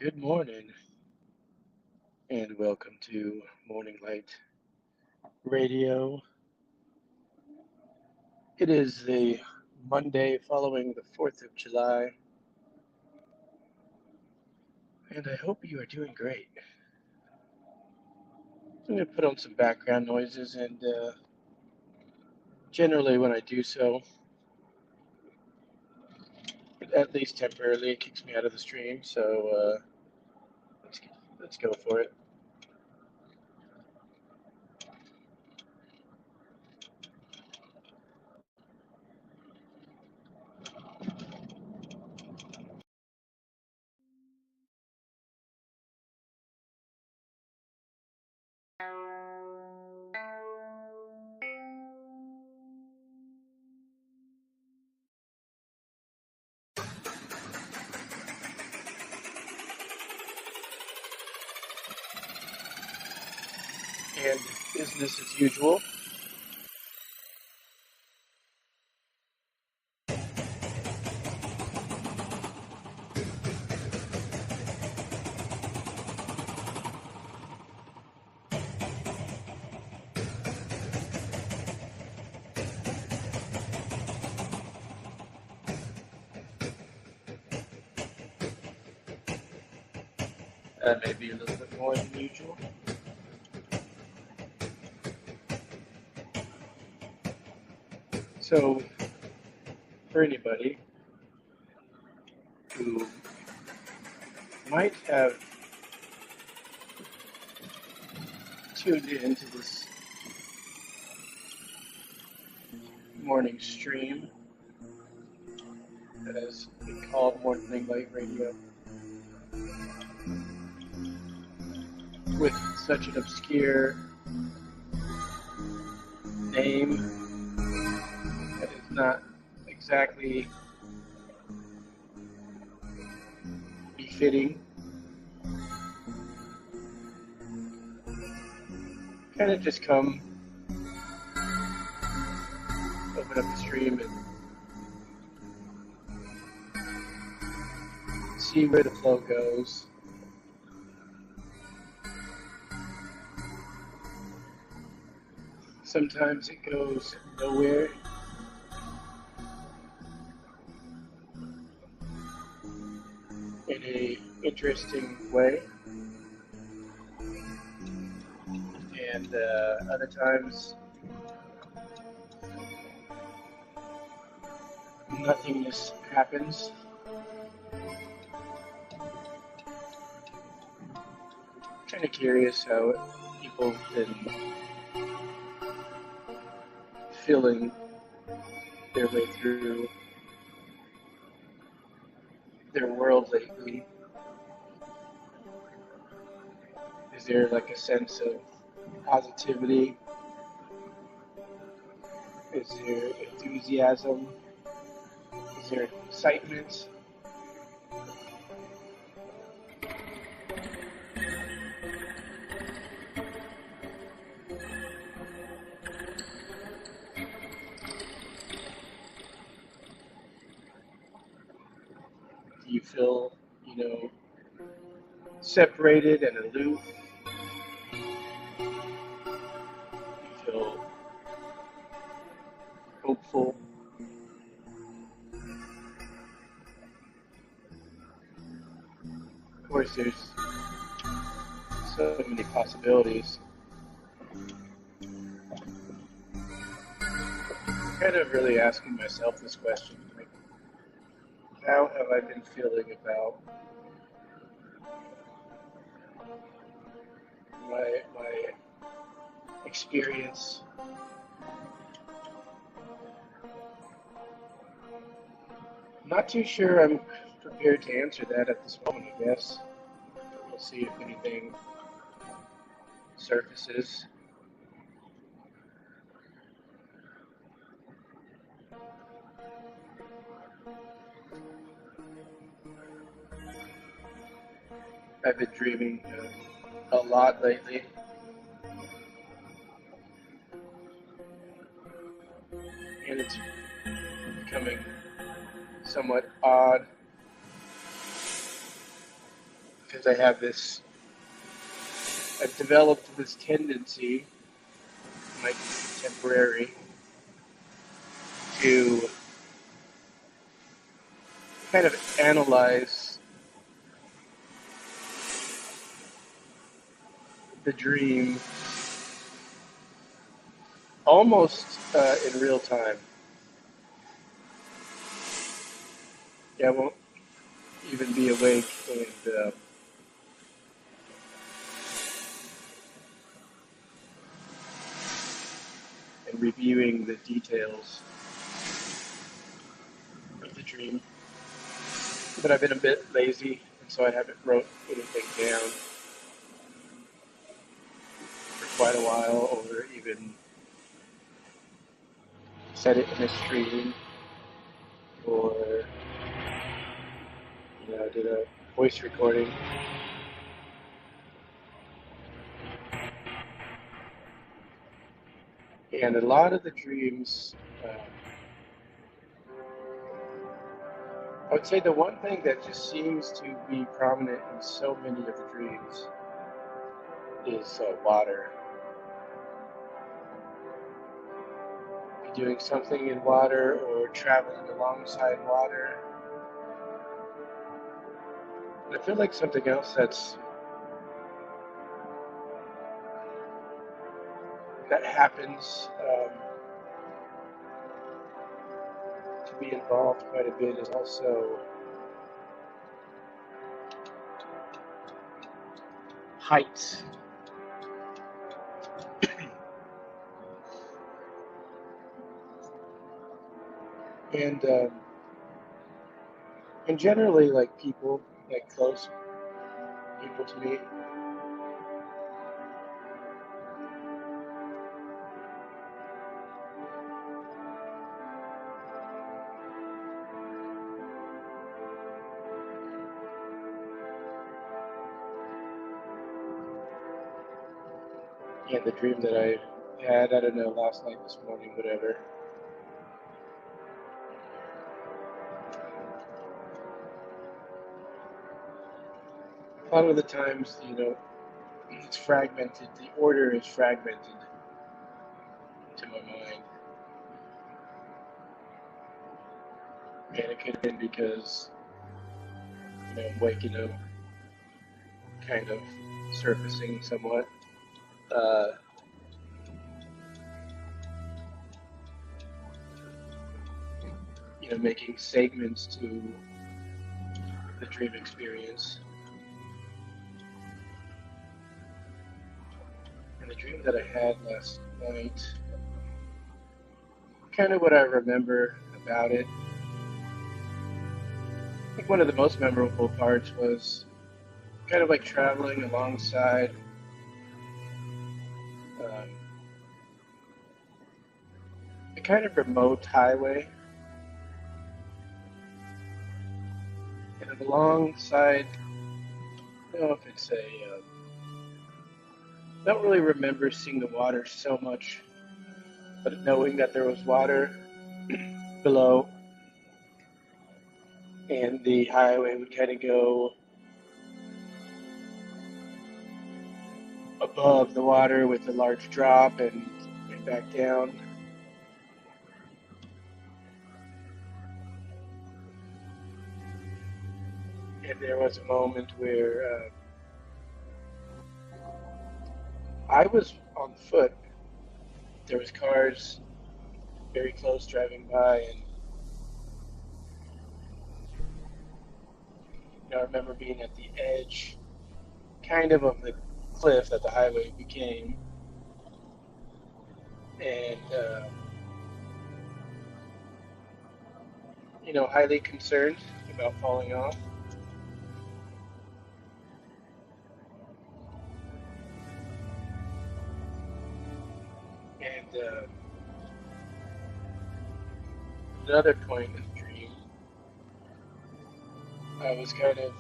Good morning, and welcome to Morning Light Radio. It is the Monday following the 4th of July, and I hope you are doing great. I'm going to put on some background noises, and generally, when I do so, at least temporarily, it kicks me out of the stream. So let's let's go for it. And business as usual. Maybe a little bit more than usual. So, for anybody who might have tuned into this morning stream that has been called Morning Light Radio, with such an obscure name that is not exactly befitting. Kind of just come, open up the stream, and see where the flow goes. Sometimes it goes nowhere. In a interesting way, and other times nothingness happens. Kind of curious how people have been feeling their way through their world lately. Is there like a sense of positivity? Is there enthusiasm? Is there excitement? Do you feel, separated and aloof? Do you feel hopeful? Of course, there's so many possibilities. I'm kind of really asking myself this question, like, how have I been feeling about my experience? I'm not too sure I'm prepared to answer that at this moment, I guess. We'll see if anything surfaces. I've been dreaming a lot lately. And it's becoming somewhat odd because I've developed this tendency, might be temporary, to kind of analyze the dream almost in real time. Yeah, I won't even be awake and reviewing the details of the dream. But I've been a bit lazy, and so I haven't wrote anything down for quite a while, or even set it in a stream, or did a voice recording. And a lot of the dreams, I would say the one thing that just seems to be prominent in so many of the dreams is water. Doing something in water or traveling alongside water. And I feel like something else that happens to be involved quite a bit is also heights. And generally, like people, like close people to me, and the dream that I had, I don't know, last night, this morning, whatever. A lot of the times, it's fragmented. The order is fragmented to my mind. And it could have been because, I'm waking up, kind of surfacing somewhat. Making segments to the dream experience. And the dream that I had last night, kind of what I remember about it, I think one of the most memorable parts was kind of like traveling alongside a kind of remote highway. And alongside, I don't know if it's I don't really remember seeing the water so much, but knowing that there was water below, and the highway would kind of go above the water with a large drop and back down. And there was a moment where I was on foot. There was cars very close driving by, and I remember being at the edge, kind of the cliff that the highway became, and highly concerned about falling off. And another point in the dream, I was kind of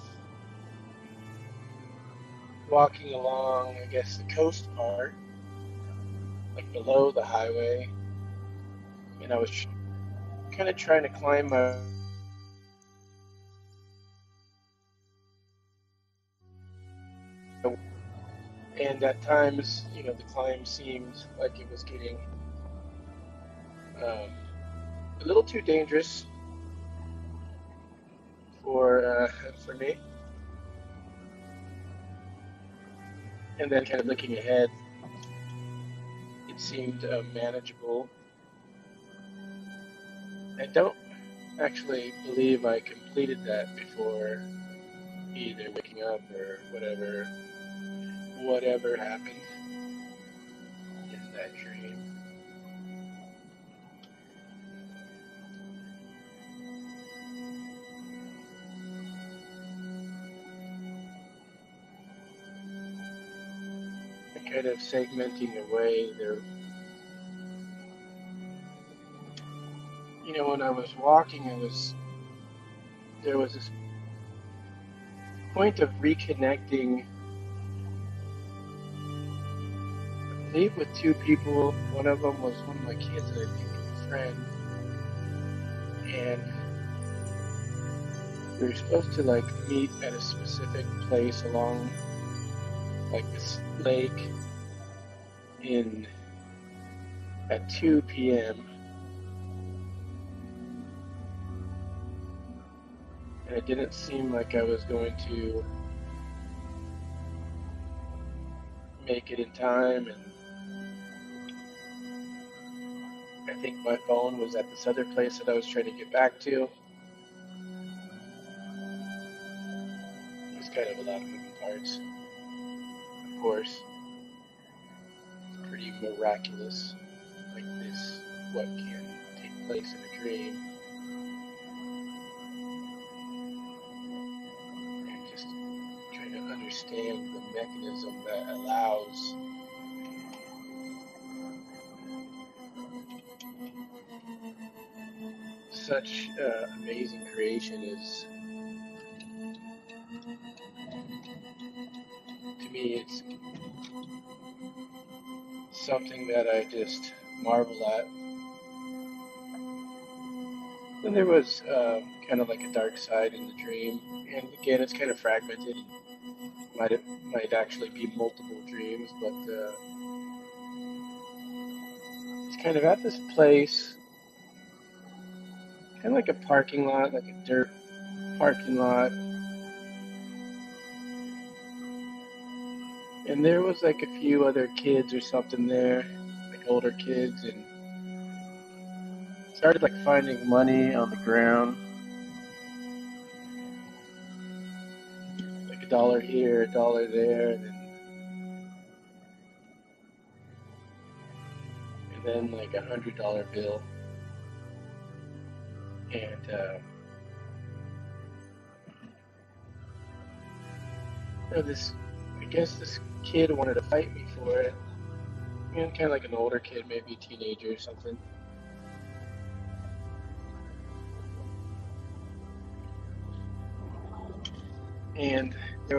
walking along, I guess, the coast part, like below the highway, and I was kind of trying to climb And at times, the climb seemed like it was getting um, a little too dangerous for me. And then, kind of looking ahead, it seemed manageable. I don't actually believe I completed that before either waking up or whatever happened in that dream. And kind of segmenting away there. When I was walking, there was this point of reconnecting, I believe, with two people. One of them was one of my kids, and I think a friend. And we were supposed to meet at a specific place along this lake in at 2 p.m. And it didn't seem like I was going to make it in time, and I think my phone was at this other place that I was trying to get back to. It was kind of a lot of moving parts. Of course, it's pretty miraculous, like this, what can take place in a dream. And just trying to understand the mechanism that allows such amazing creation is, to me, it's something that I just marvel at. And there was kind of like a dark side in the dream, and again, it's kind of fragmented. Might actually be multiple dreams, but it's kind of at this place, kind of like a parking lot, like a dirt parking lot. And there was like a few other kids or something there, like older kids, and started finding money on the ground, like $1 here, $1 there, and then like $100 bill. And I guess this kid wanted to fight me for it. Kind of like an older kid, maybe a teenager or something. And I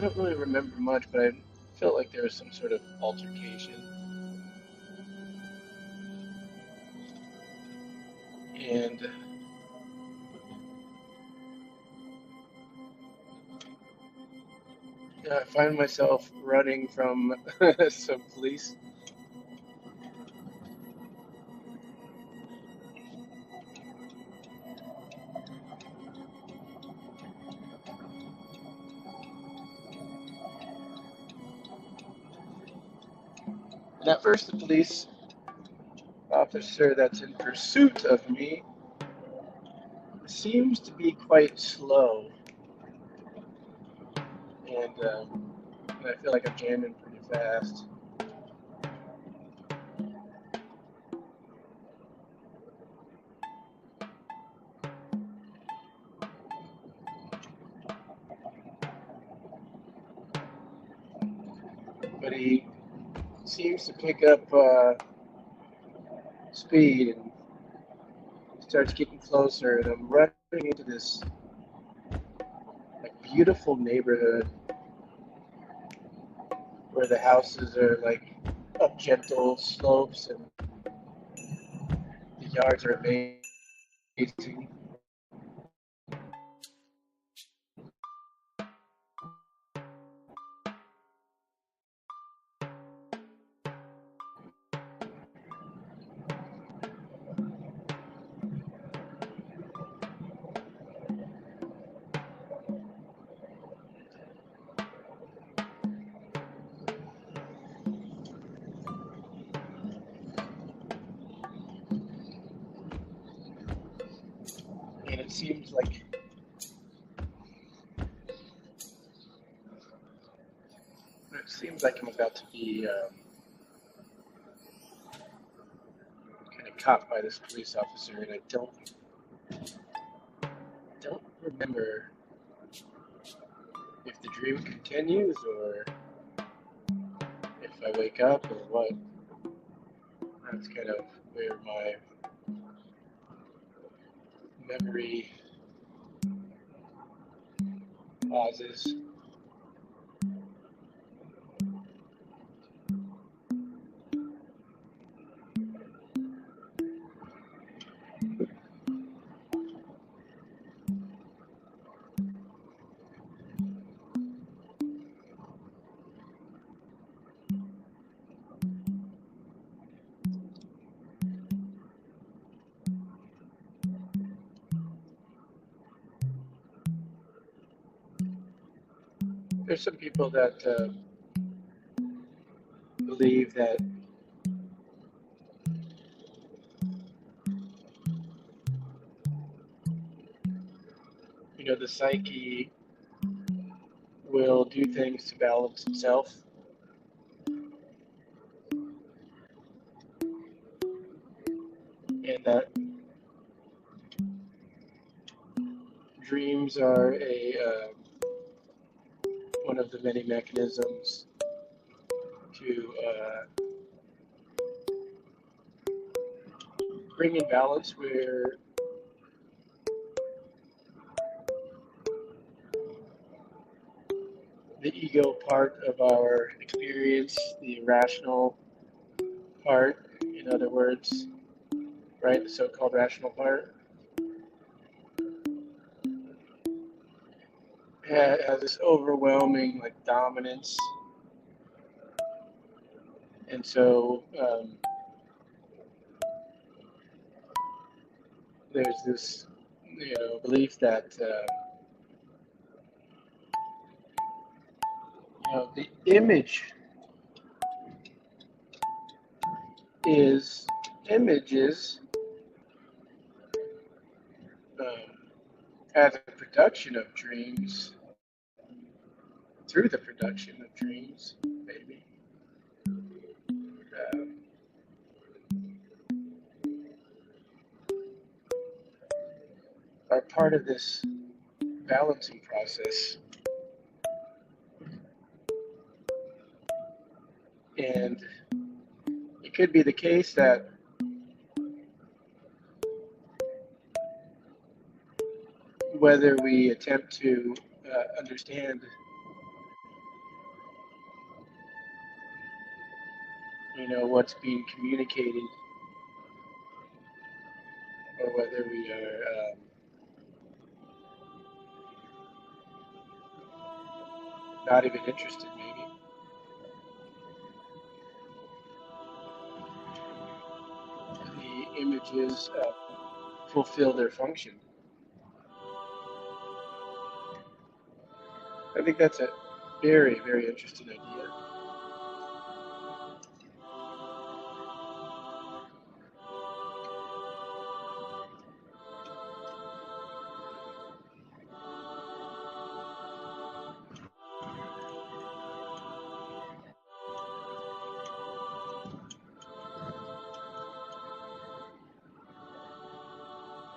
don't really remember much, but I felt like there was some sort of altercation. And I find myself running from some police. And at first, the police officer that's in pursuit of me seems to be quite slow. And I feel like I'm jamming pretty fast. But he seems to pick up speed and starts getting closer, and I'm running into this beautiful neighborhood where the houses are up gentle slopes, and the yards are amazing. seems like I'm about to be kind of caught by this police officer, and I don't remember if the dream continues or if I wake up or what. That's kind of where my memory pauses. There's some people that believe that the psyche will do things to balance itself, and that dreams are one of the many mechanisms to bring in balance where the ego part of our experience, the rational part, in other words, right, the so-called rational part, has this overwhelming dominance, and so there's this belief that the image is images as a production of dreams, through the production of dreams, maybe. Are part of this balancing process. And it could be the case that whether we attempt to understand what's being communicated, or whether we are not even interested, maybe. The images fulfill their function. I think that's a very, very interesting idea.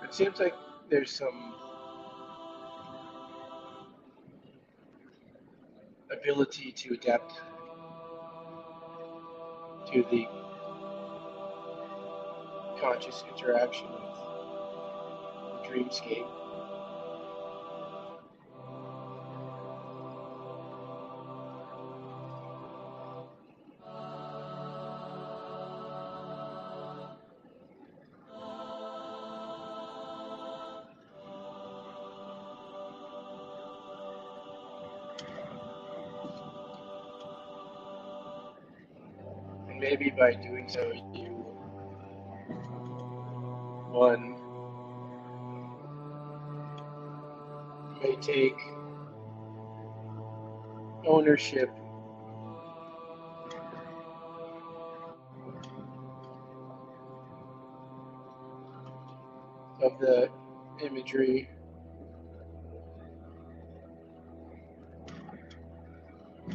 It seems like there's some ability to adapt to the conscious interaction of the dreamscape. And maybe by doing so, one may take ownership of the imagery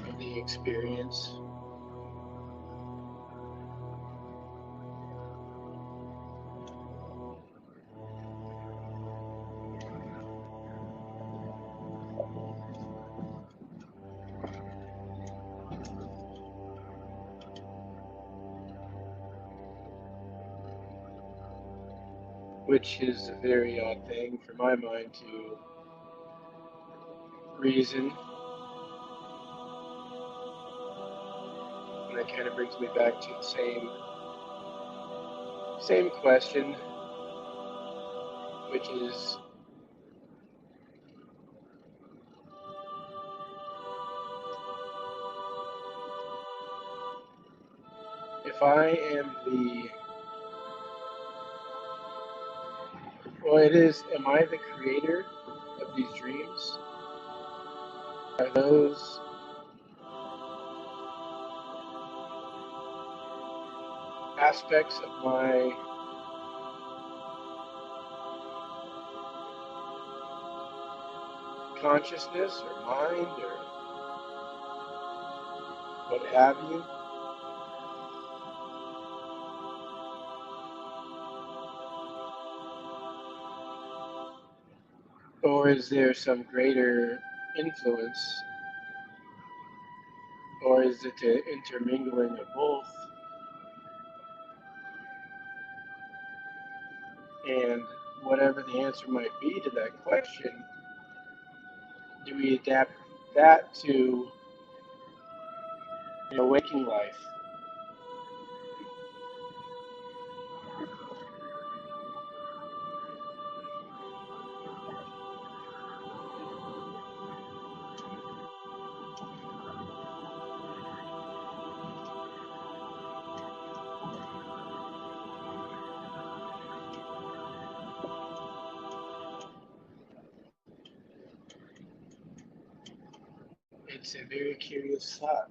of the experience. Which is a very odd thing for my mind to reason. And that kind of brings me back to the same question, which is, if I am am I the creator of these dreams? Are those aspects of my consciousness or mind or what have you? Or is there some greater influence? Or is it an intermingling of both? And whatever the answer might be to that question, do we adapt that to waking life? It's a very curious thought.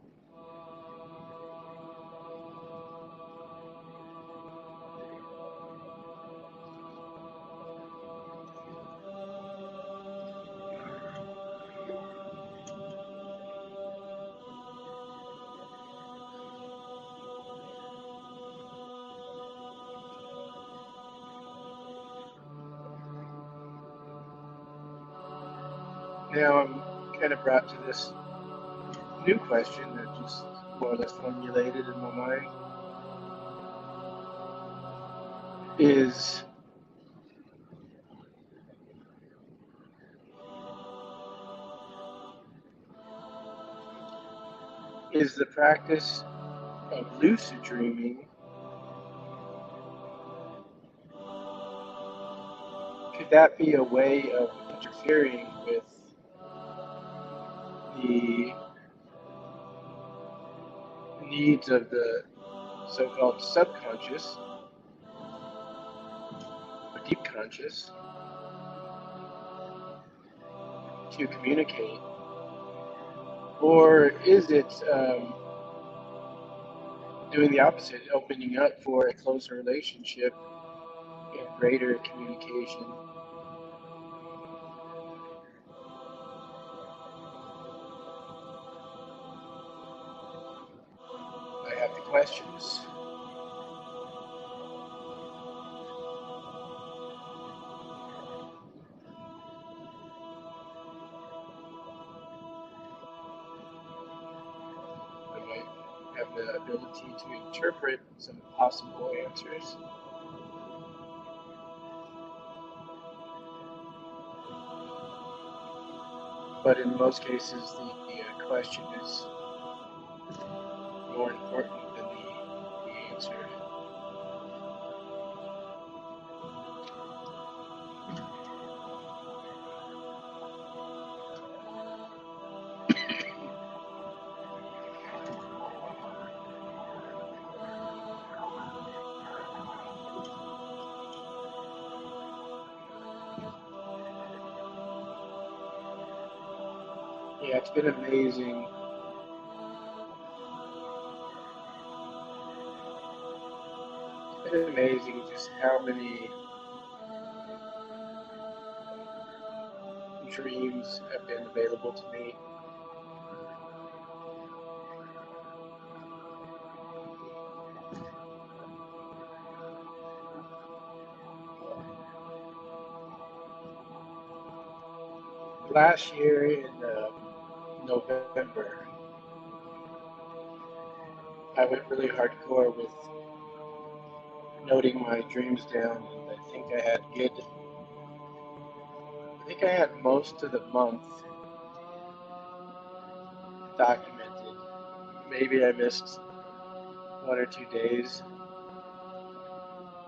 Now I'm kind of brought to this new question that just more or less formulated in my mind is the practice of lucid dreaming, could that be a way of interfering with the needs of the so-called subconscious or deep conscious to communicate? Or is it doing the opposite, opening up for a closer relationship and greater communication? I have the questions. I might have the ability to interpret some possible answers. But in most cases, the question is more important than the answer. Yeah, it's been amazing. It's been amazing just how many dreams have been available to me. Last year in November, I went really hardcore with noting my dreams down. I think I had most of the month documented. Maybe I missed 1 or 2 days.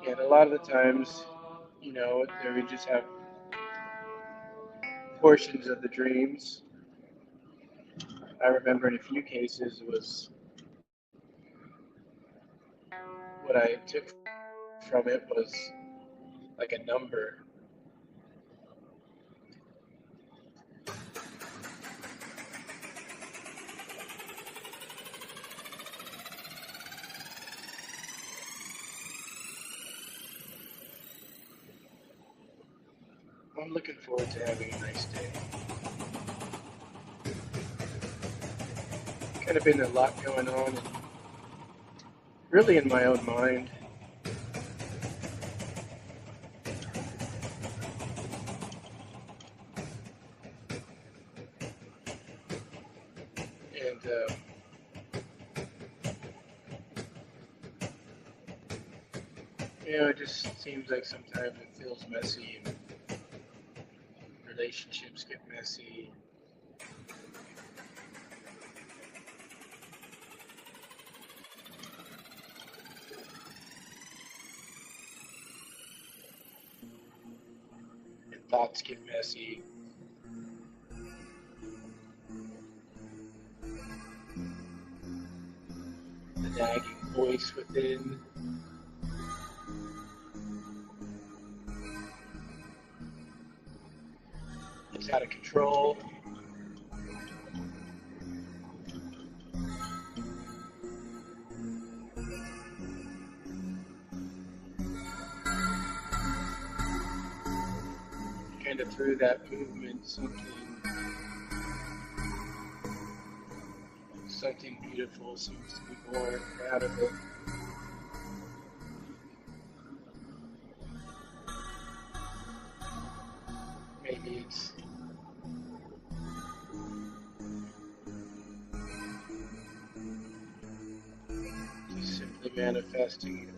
And a lot of the times, they would just have portions of the dreams. I remember in a few cases it was what I took from it was like a number. I'm looking forward to having a nice day. Kind of been a lot going on, and really in my own mind. And it just seems like sometimes it feels messy, and relationships get messy. And thoughts get messy. The nagging voice within. It's out of control. Kind of through that movement, something beautiful seems to be born out of it. Maybe it's just simply manifesting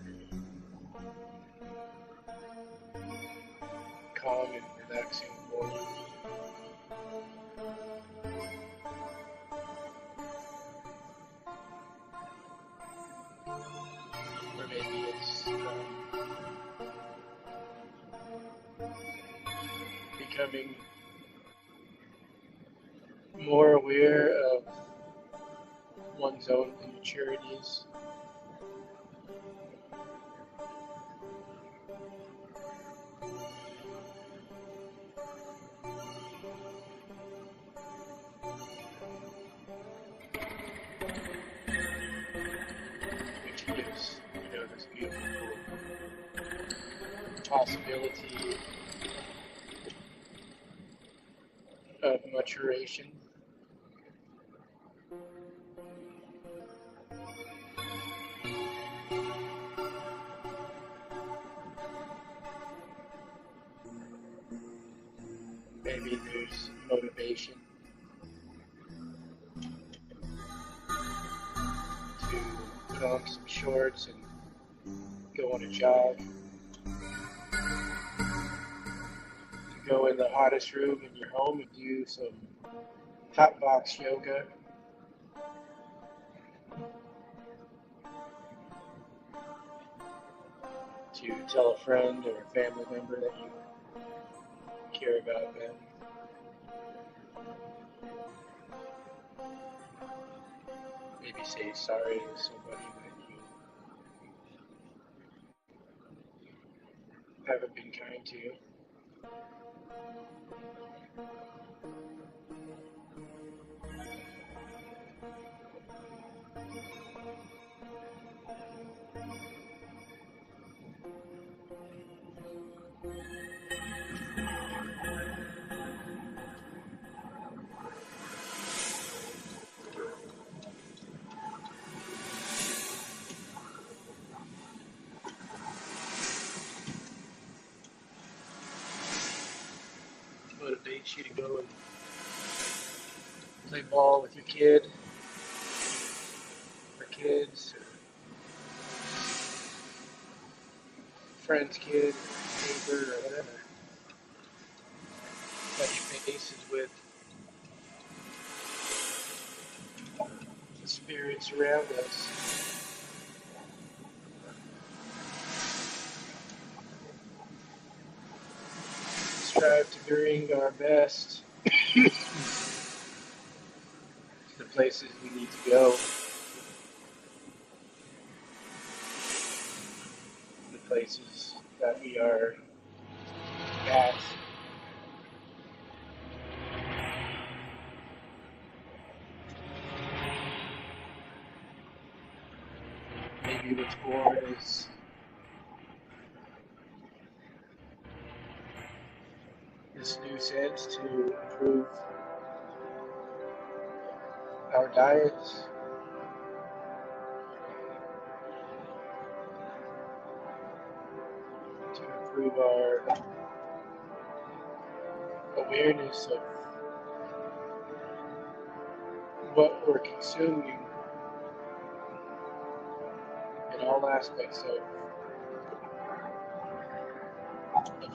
calm and relaxing morning. Or maybe it's becoming more aware of one's own immaturities. Which gives, this beautiful possibility of maturation. Maybe there's motivation to put on some shorts and go on a jog, to go in the hottest room in your home and do some hot box yoga, to tell a friend or a family member that you care about them. Maybe say sorry to somebody that you haven't been kind to. you to go and play ball with your kid or kids or friend's kid or neighbor or whatever touch bases with the spirits around us. Strive to bring our best to the places we need to go, the places that we are at. Maybe what's born is this new sense to improve our diets, to improve our awareness of what we're consuming in all aspects of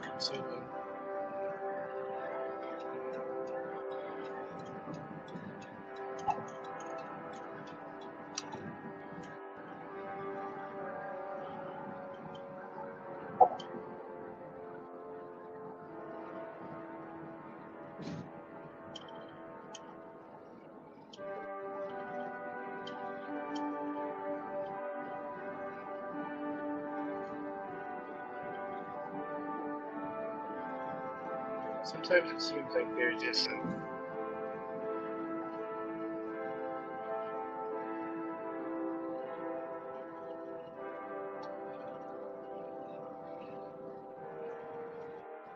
consuming. Sometimes it seems like there's just some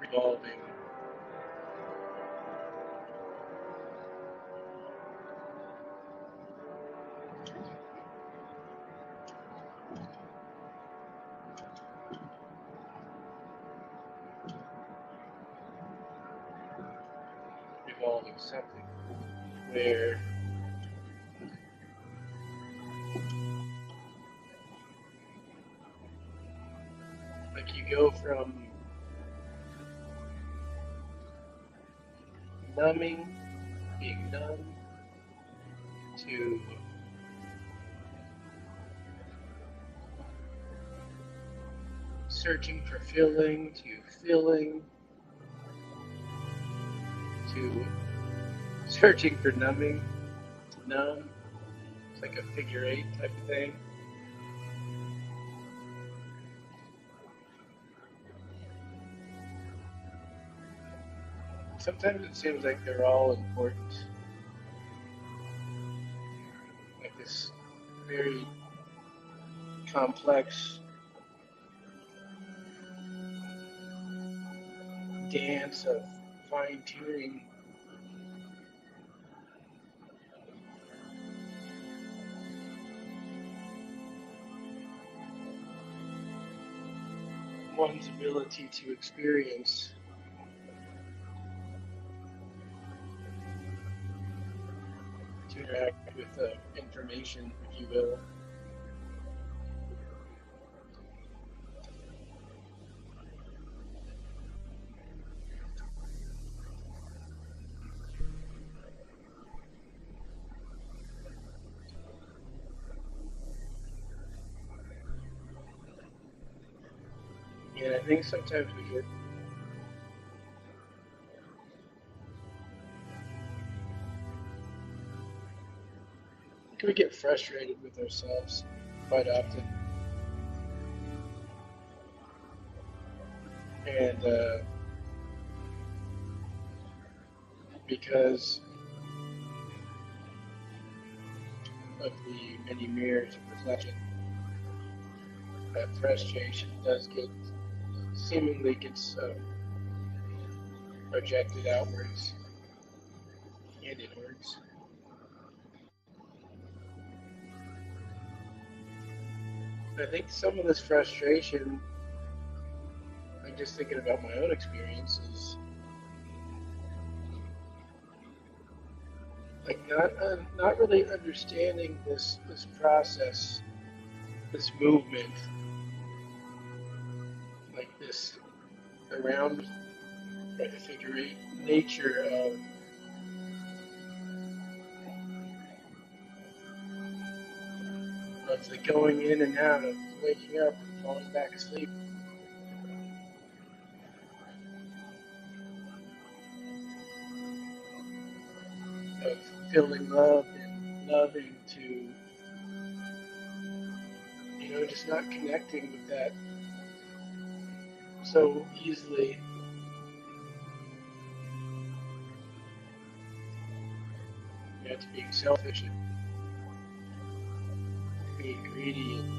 revolving something where like you go from numbing, being numb, to searching for feeling, to feeling, to searching for numbing, to numb. It's like a figure eight type of thing. Sometimes it seems like they're all important. Like this very complex dance of fine-tuning one's ability to experience to interact with information, if you will. And I think sometimes we get frustrated with ourselves quite often. And because of the many mirrors of reflection, that frustration does seemingly gets projected outwards and inwards. I think some of this frustration, I'm just thinking about my own experiences, like not really understanding this process, this movement, like this around or the figure eight nature of the going in and out, of waking up and falling back asleep, of feeling loved and loving to, just not connecting with that so easily. To being selfish and being greedy and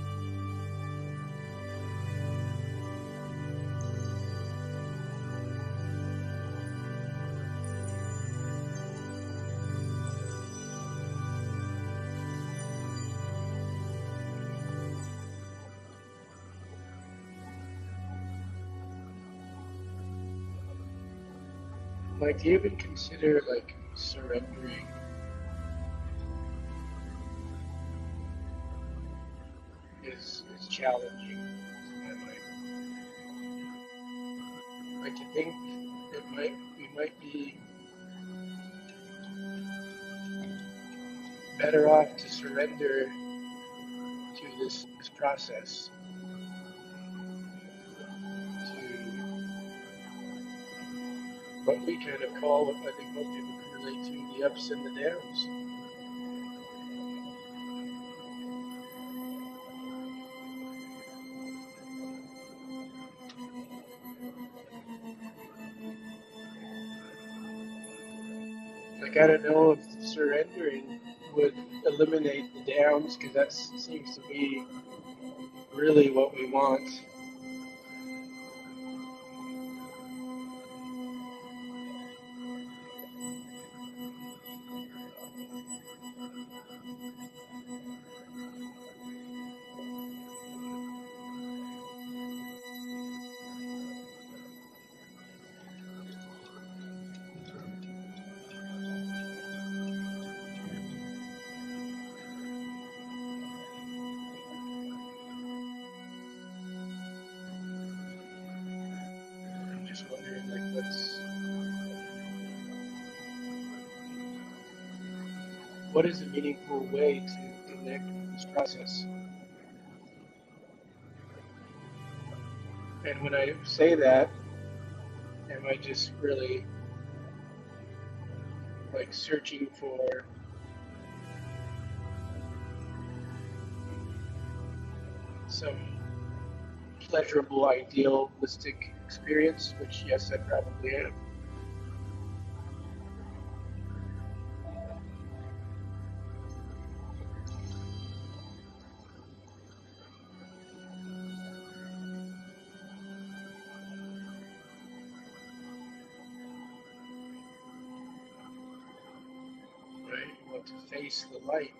like, do you even consider like surrendering is challenging in my mind? Like, to think that we might be better off to surrender to this process, to what we kind of call, what I think most people can relate to, the ups and the downs. Like, I don't know if surrendering would eliminate the downs, because that seems to be really what we want. I'm just wondering, like, what is a meaningful way to connect with this process? And when I say that, am I just really like searching for some pleasurable, idealistic experience? Which, yes, I probably am. Right? You want to face the light.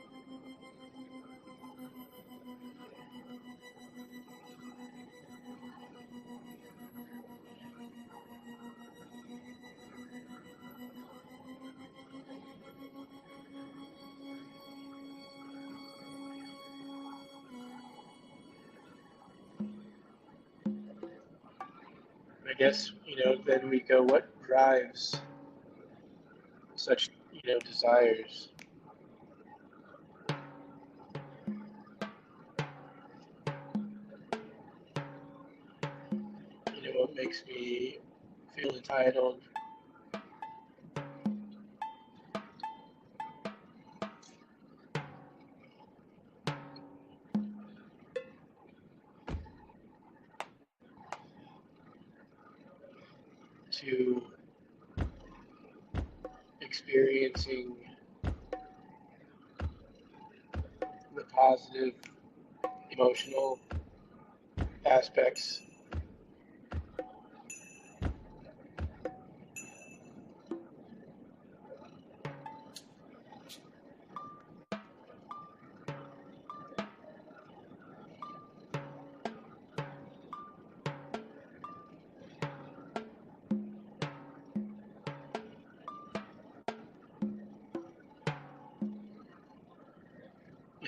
I guess, then we go, what drives such, desires? What makes me feel entitled to experiencing the positive emotional aspects,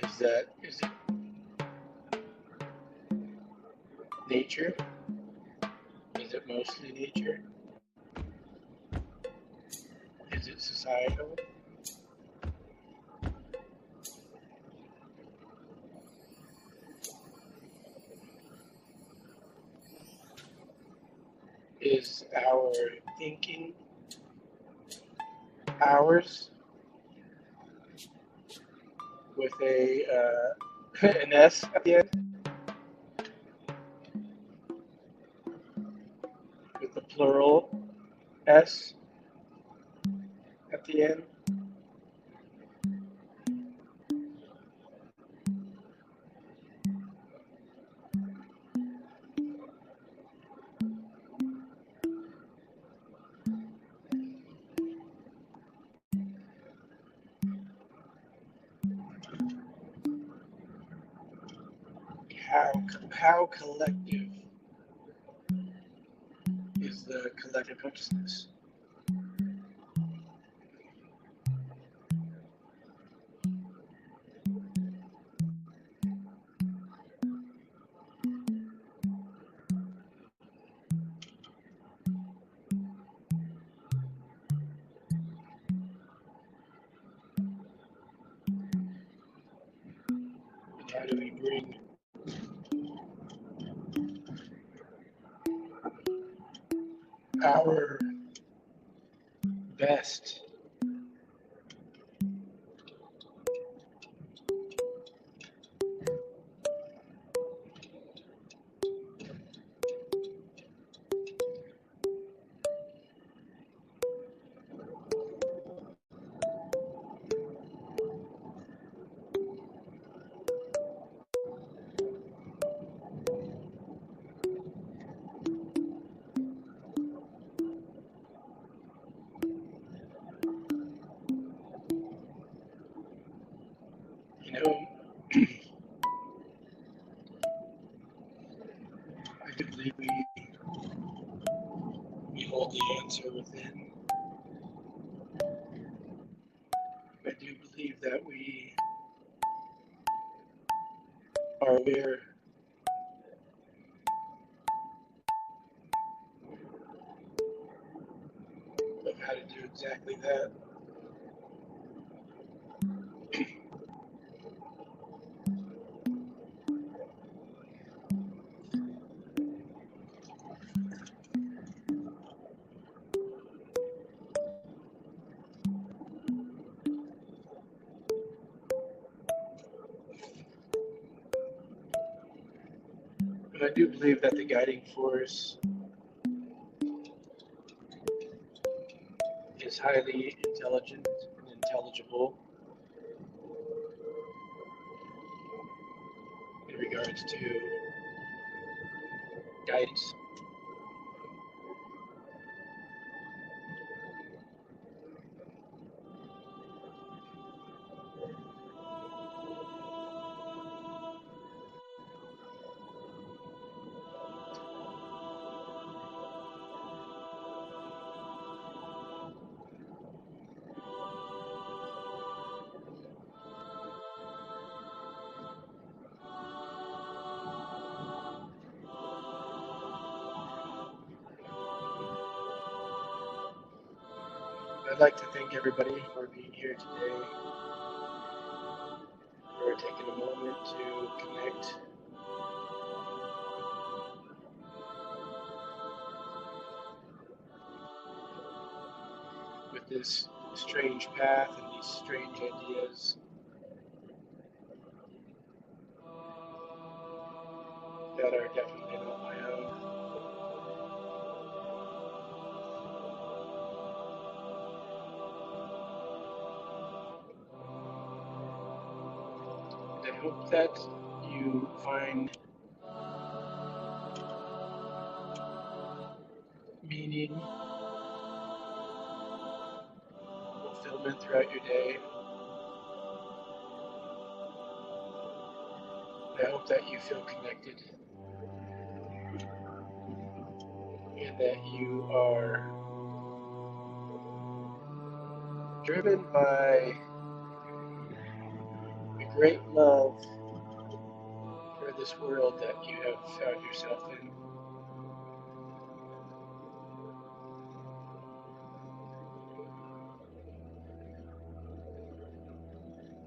is it nature? Is it mostly nature? Is it societal? Is our thinking ours with a an S at the end, with the plural S at the end? How collective is the collective consciousness? And how do we bring our best You know, I do believe we hold the answer within. I do believe that we are aware of how to do exactly that. But I do believe that the guiding force is highly intelligent and intelligible in regards to guidance. I'd like to thank everybody for being here today, for taking a moment to connect with this strange path and these strange ideas that are definitely not my own. And I hope that you find meaning, fulfillment throughout your day. And I hope that you feel connected and that you are driven by a great love for this world that you have found yourself in.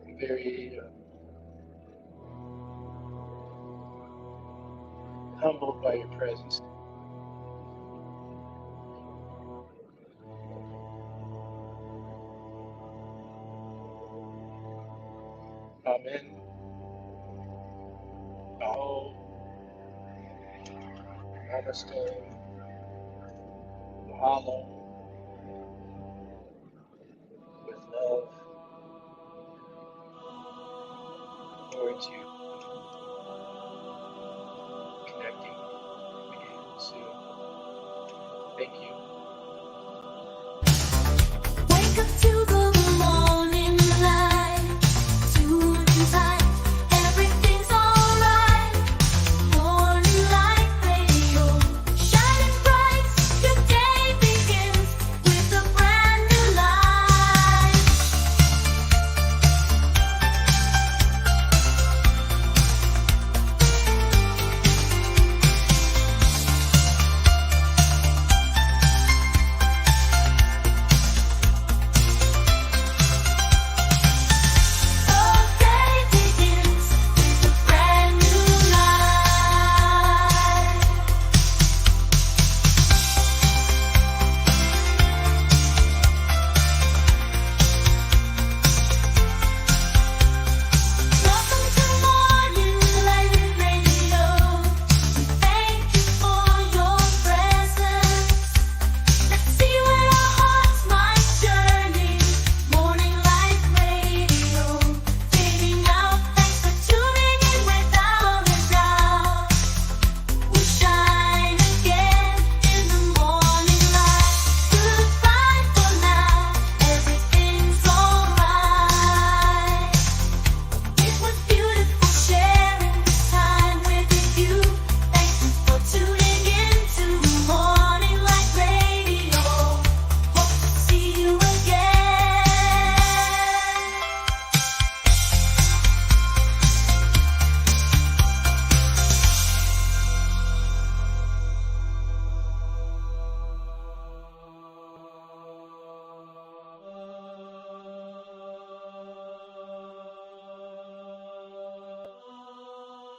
I'm very humbled by your presence. Amen. Aho. Namaste. Mahalo. With love. Forward to connecting again soon. Thank you. Wake up to